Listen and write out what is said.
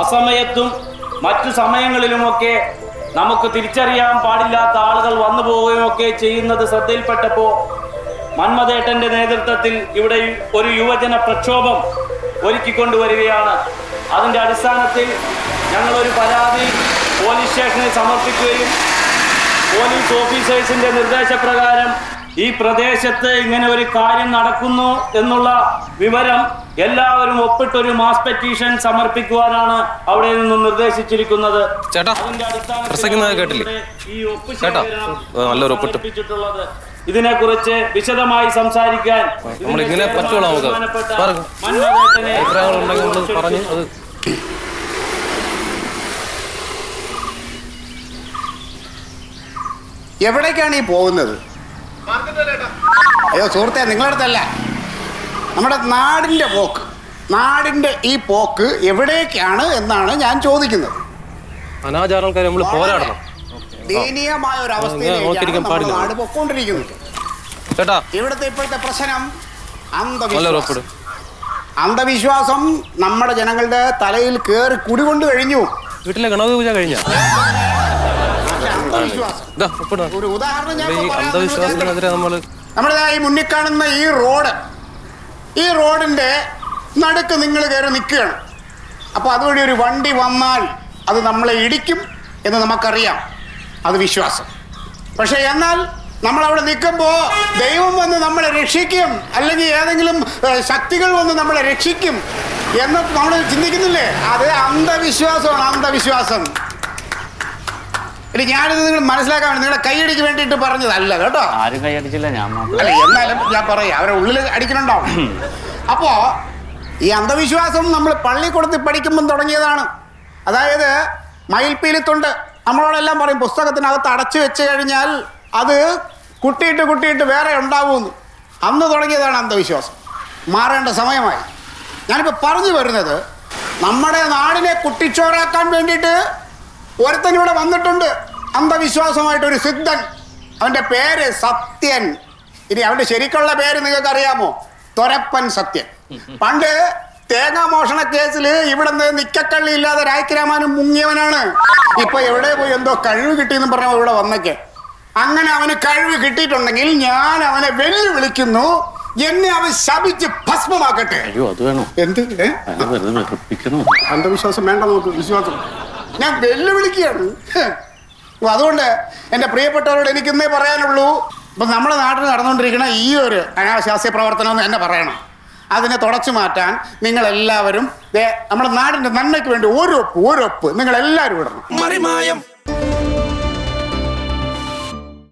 അസമയത്തും മറ്റു സമയങ്ങളിലുമൊക്കെ നമുക്ക് തിരിച്ചറിയാൻ പാടില്ലാത്ത ആളുകൾ വന്നു പോവുകയൊക്കെ ചെയ്യുന്നത് ശ്രദ്ധയിൽപ്പെട്ടപ്പോൾ മന്മഥേട്ടന്റെ നേതൃത്വത്തിൽ ഇവിടെ ഒരു യുവജന പ്രക്ഷോഭം ഒരുക്കിക്കൊണ്ടുവരികയാണ്. അതിൻ്റെ അടിസ്ഥാനത്തിൽ ഞങ്ങളൊരു പരാതി പോലീസ് സ്റ്റേഷനിൽ സമർപ്പിക്കുകയും പോലീസ് ഓഫീസേഴ്സിന്റെ നിർദ്ദേശപ്രകാരം ഈ പ്രദേശത്ത് ഇങ്ങനെ ഒരു കാര്യം നടക്കുന്നു എന്നുള്ള വിവരം എല്ലാവരും ഒപ്പിട്ടൊരു മാസ് പെറ്റീഷൻ സമർപ്പിക്കുവാനാണ് അവിടെ നിന്നും നിർദ്ദേശിച്ചിരിക്കുന്നത്. അതിന്റെ അടിസ്ഥാനത്തിൽ ഈ ഒപ്പ് സമർപ്പിച്ചിട്ടുള്ളത്. ഇതിനെക്കുറിച്ച് വിശദമായി സംസാരിക്കാൻ എവിടേക്കാണ് ഈ പോകുന്നത്? അയ്യോ സുഹൃത്തെ, നിങ്ങളടുത്തല്ല, നമ്മുടെ നാടിന്റെ ഈ പോക്ക് എവിടേക്കാണ് എന്നാണ് ഞാൻ ചോദിക്കുന്നത്. അനാചാരക്കാരെ നമ്മൾ പോരാടണം. ദയനീയമായ ഒരു അവസ്ഥയിലേക്കാണ് നാട് പൊക്കോണ്ടിരിക്കുന്നത്. ഇവിടുത്തെ ഇപ്പോഴത്തെ പ്രശ്നം അന്ധവിശ്വാസം നമ്മുടെ ജനങ്ങളുടെ തലയിൽ കയറി കുടികൊണ്ട് കഴിഞ്ഞു. വീട്ടിലെ ഗണപതി പൂജ കഴിഞ്ഞ ഒരു ഉദാഹരണം നമ്മുടെ ഈ മുന്നിൽ കാണുന്ന ഈ റോഡിന്റെ നടുക്ക് നിങ്ങൾ കയറി നിൽക്കുകയാണ്. അപ്പൊ അതുവഴി ഒരു വണ്ടി വന്നാൽ അത് നമ്മളെ ഇടിക്കും എന്ന് നമുക്കറിയാം, അത് വിശ്വാസം. പക്ഷെ എന്നാൽ നമ്മളവിടെ നിൽക്കുമ്പോൾ ദൈവം വന്ന് നമ്മളെ രക്ഷിക്കും, അല്ലെങ്കിൽ ഏതെങ്കിലും ശക്തികൾ വന്ന് നമ്മളെ രക്ഷിക്കും എന്ന് നമ്മൾ ചിന്തിക്കുന്നില്ലേ? അത് അന്ധവിശ്വാസമാണ്, അന്ധവിശ്വാസം. ഇനി ഞാനിത് നിങ്ങൾ മനസ്സിലാക്കാൻ നിങ്ങളുടെ കൈയടിക്ക് വേണ്ടിയിട്ട് പറഞ്ഞതല്ല കേട്ടോ. ആരും കൈയടിച്ചില്ല, അല്ല എന്നാലും ഞാൻ പറയാം, അവരെ ഉള്ളിൽ അടിക്കണുണ്ടാവും. അപ്പോ ഈ അന്ധവിശ്വാസം നമ്മൾ പള്ളിക്കൂടത്തിൽ പഠിക്കുമ്പം തുടങ്ങിയതാണ്. അതായത് മയിൽപ്പീലിത്തുണ്ട് നമ്മളോടെല്ലാം പറയും, പുസ്തകത്തിനകത്ത് അടച്ചു വെച്ച് കഴിഞ്ഞാൽ അത് കുട്ടിയിട്ട് വേറെ ഉണ്ടാവുമെന്ന്. അന്ന് തുടങ്ങിയതാണ് അന്ധവിശ്വാസം. മാറേണ്ട സമയമായി. ഞാനിപ്പോൾ പറഞ്ഞു വരുന്നത്, നമ്മുടെ നാടിനെ കുട്ടിച്ചോറാക്കാൻ വേണ്ടിയിട്ട് ഒരുത്തൻ ഇവിടെ വന്നിട്ടുണ്ട്, അന്ധവിശ്വാസമായിട്ടൊരു സിദ്ധൻ. അവൻ്റെ പേര് സത്യൻ. ഇനി അവൻ്റെ ശരിക്കുള്ള പേര് നിങ്ങൾക്ക് അറിയാമോ? തൊരപ്പൻ സത്യൻ. പണ്ട് തേങ്ങാ മോഷണ കേസിൽ ഇവിടെ നിക്കക്കള്ളി ഇല്ലാതെ രായ്ക്കരാമാനും മുങ്ങിയവനാണ്. ഇപ്പൊ എവിടെ പോയി എന്തോ കഴിവ് കിട്ടിയെന്ന് പറഞ്ഞ ഇവിടെ വന്നേക്ക്. അങ്ങനെ അവന് കഴിവ് കിട്ടിയിട്ടുണ്ടെങ്കിൽ ഞാൻ അവനെ വെല്ലുവിളിക്കുന്നു, എന്നെ അവൻ ശപിച്ച് ഭസ്മമാക്കട്ടെ. എന്ത് അന്ധവിശ്വാസം വേണ്ട, നോക്ക് വിശ്വാസം. ഞാൻ വെല്ലുവിളിക്കുകയാണ്. അതുകൊണ്ട് എൻ്റെ പ്രിയപ്പെട്ടവരോട് എനിക്കിന്നേ പറയാനുള്ളൂ, ഇപ്പം നമ്മുടെ നാട്ടിൽ നടന്നുകൊണ്ടിരിക്കുന്ന ഈ ഒരു അനാശാസ്യ പ്രവർത്തനം എന്ന് എന്നെ പറയണം. അതിനെ തുടച്ചു മാറ്റാൻ നിങ്ങളെല്ലാവരും നമ്മുടെ നാടിൻ്റെ നന്മയ്ക്ക് വേണ്ടി ഓരോപ്പ് നിങ്ങളെല്ലാവരും ഇടണം.